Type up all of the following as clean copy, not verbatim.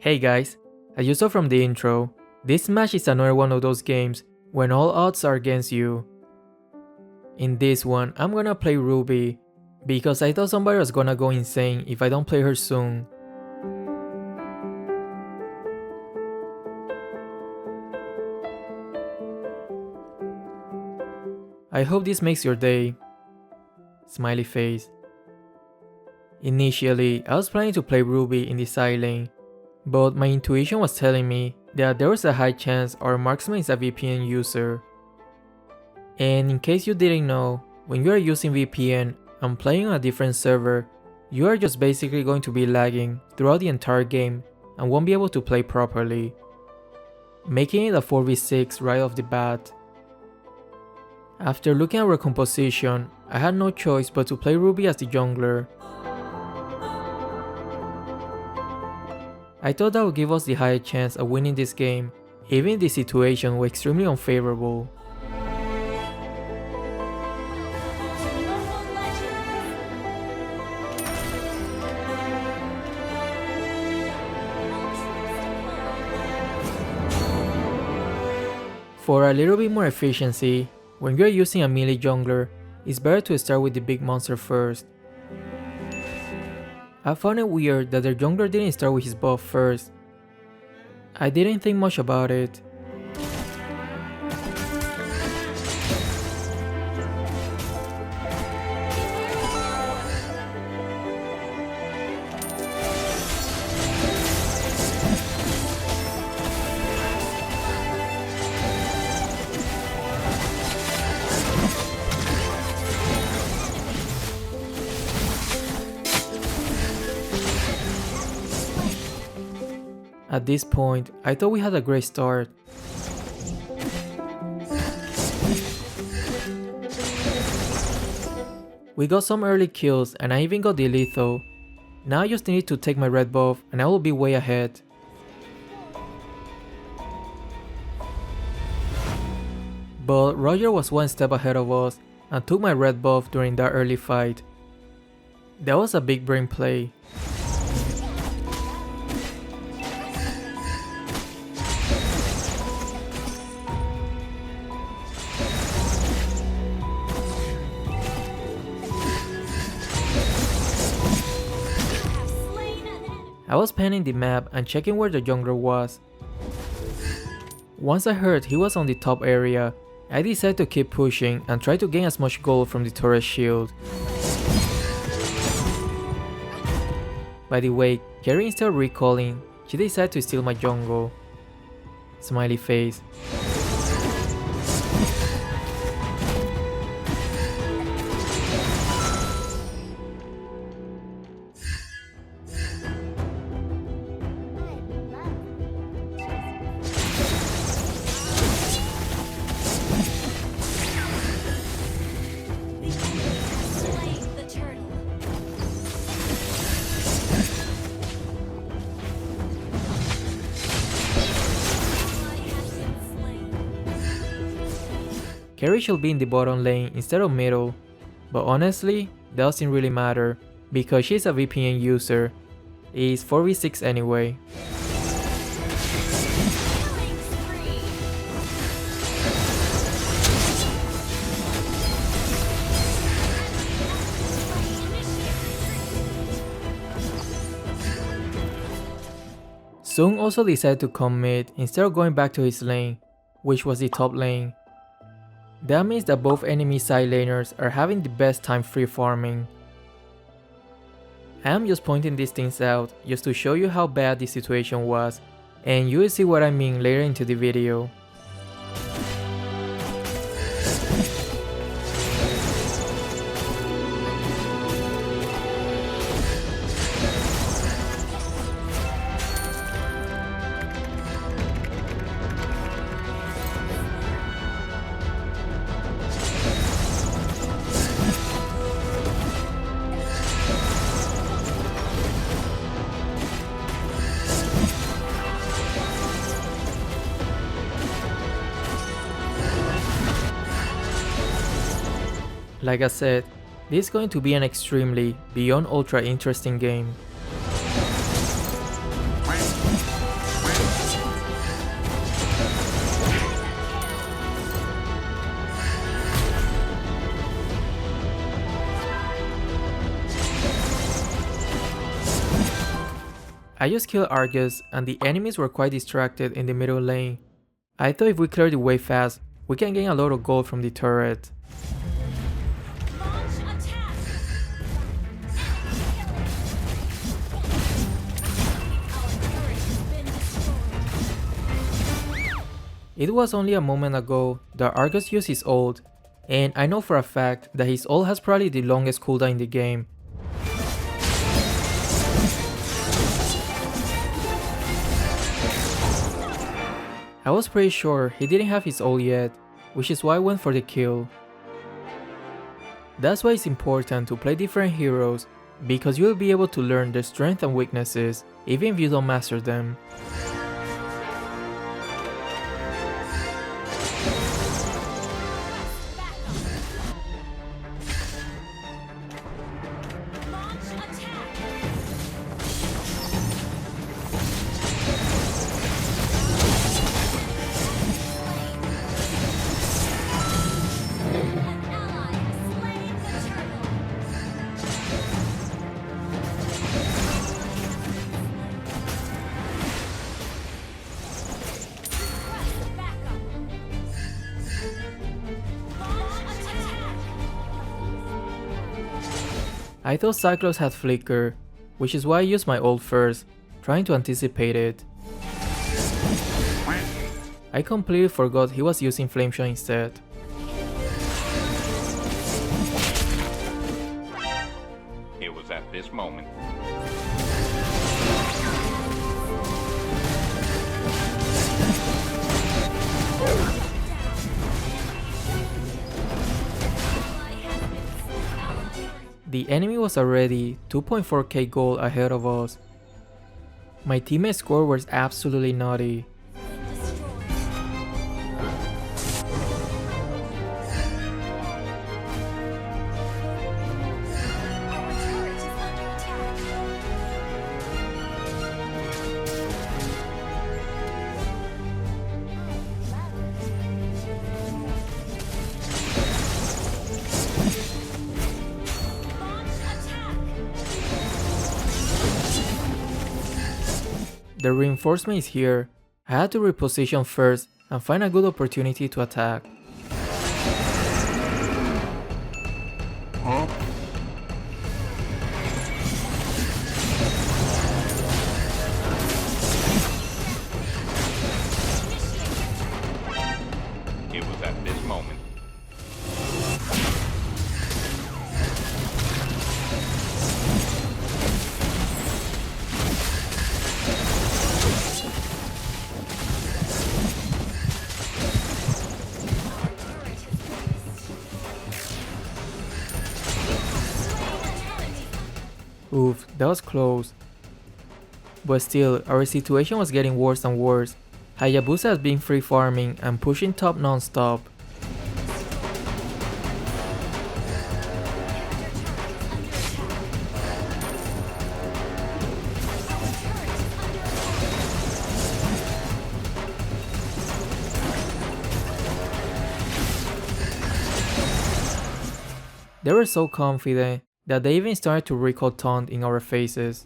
Hey guys, as you saw from the intro, this match is another one of those games when all odds are against you. In this one, I'm gonna play Ruby, because I thought somebody was gonna go insane if I don't play her soon. I hope this makes your day. Smiley face. Initially, I was planning to play Ruby in the side lane, but my intuition was telling me that there was a high chance our marksman is a VPN user. And in case you didn't know, when you are using VPN and playing on a different server, you are just basically going to be lagging throughout the entire game and won't be able to play properly, making it a 4v6 right off the bat. After looking at our composition, I had no choice but to play Ruby as the jungler. I thought that would give us the higher chance of winning this game, even if the situation was extremely unfavorable. For a little bit more efficiency, when you are using a melee jungler, it's better to start with the big monster first. I found it weird that their jungler didn't start with his buff first. I didn't think much about it. At this point, I thought we had a great start. We got some early kills and I even got the lethal. Now I just need to take my red buff and I will be way ahead. But Roger was one step ahead of us and took my red buff during that early fight. That was a big brain play. I was panning the map and checking where the jungler was. Once I heard he was on the top area, I decided to keep pushing and try to gain as much gold from the turret shield. By the way, Carrie, instead of recalling, she decided to steal my jungle. Smiley face. Carrie should be in the bottom lane instead of middle, but honestly, that doesn't really matter because she's a VPN user. It's 4v6 anyway. Sung also decided to come mid instead of going back to his lane, which was the top lane. That means that both enemy side laners are having the best time free farming. I am just pointing these things out just to show you how bad the situation was, and you will see what I mean later into the video. Like I said, this is going to be an extremely beyond ultra interesting game. I just killed Argus and the enemies were quite distracted in the middle lane. I thought if we clear the way fast, we can gain a lot of gold from the turret. It was only a moment ago that Argus used his ult, and I know for a fact that his ult has probably the longest cooldown in the game. I was pretty sure he didn't have his ult yet, which is why I went for the kill. That's why it's important to play different heroes, because you'll be able to learn their strengths and weaknesses, even if you don't master them. I thought Cyclops had flicker, which is why I used my ult first, trying to anticipate it. I completely forgot he was using Flameshot instead. It was at this moment. The enemy was already 2.4k gold ahead of us. My teammate's score was absolutely nutty. The reinforcement is here. I had to reposition first and find a good opportunity to attack. It was at this moment. Oof, that was close. But still, our situation was getting worse and worse. Hayabusa has been free farming and pushing top non-stop. They were so confident that they even started to recall taunt in our faces.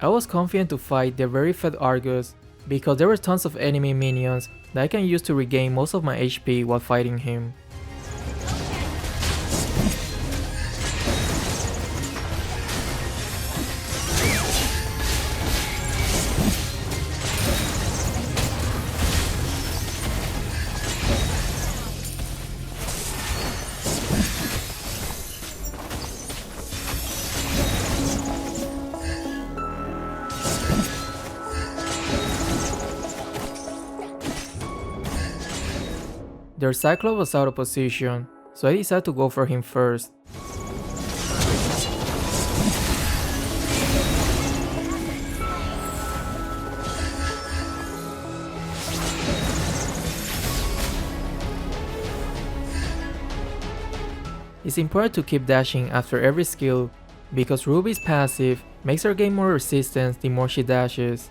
I was confident to fight the very fed Argus because there were tons of enemy minions that I can use to regain most of my HP while fighting him. Their Cyclops was out of position, so I decided to go for him first. It's important to keep dashing after every skill, because Ruby's passive makes her gain more resistance the more she dashes.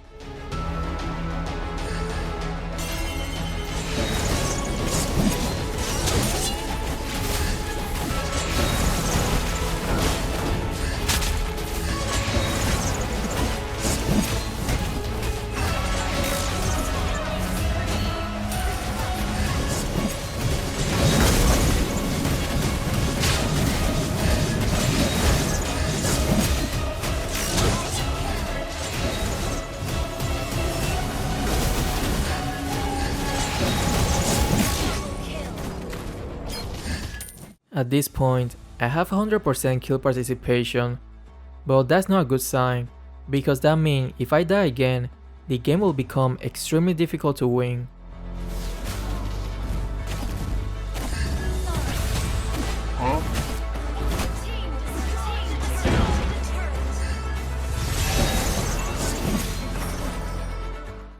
At this point, I have 100% kill participation, but that's not a good sign, because that means if I die again, the game will become extremely difficult to win.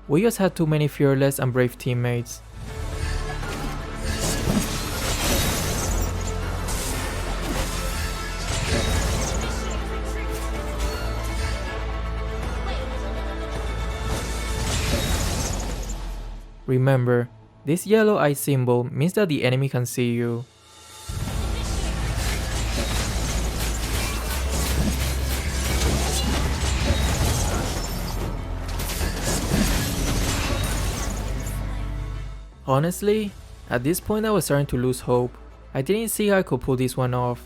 We just had too many fearless and brave teammates. Remember, this yellow eye symbol means that the enemy can see you. Honestly, at this point I was starting to lose hope. I didn't see how I could pull this one off.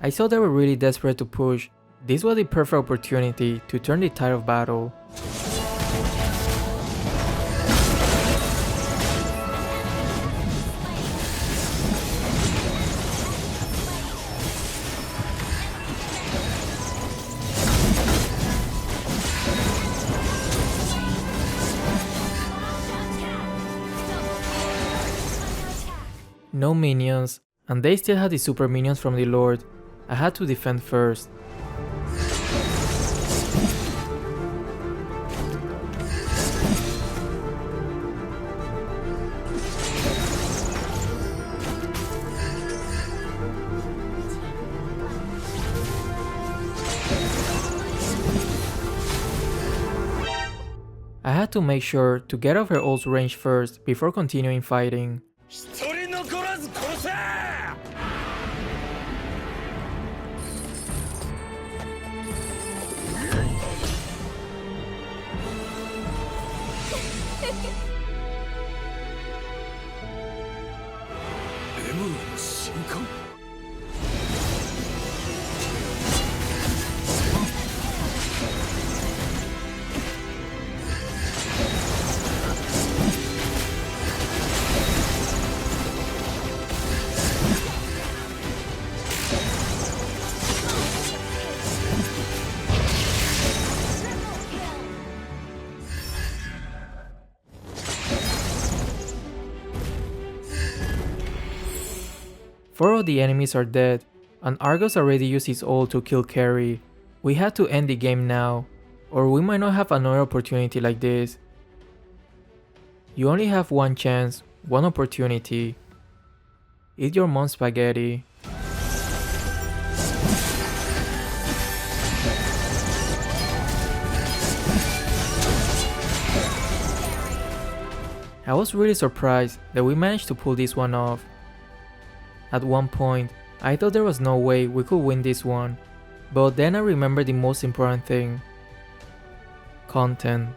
I saw they were really desperate to push. This was the perfect opportunity to turn the tide of battle. No minions, and they still had the super minions from the Lord. I had to defend first. I had to make sure to get off her ult's range first before continuing fighting. Four of the enemies are dead, and Argus already used his ult to kill Carry. We had to end the game now, or we might not have another opportunity like this. You only have one chance, one opportunity. Eat your mom's spaghetti. I was really surprised that we managed to pull this one off. At one point, I thought there was no way we could win this one, but then I remembered the most important thing: content.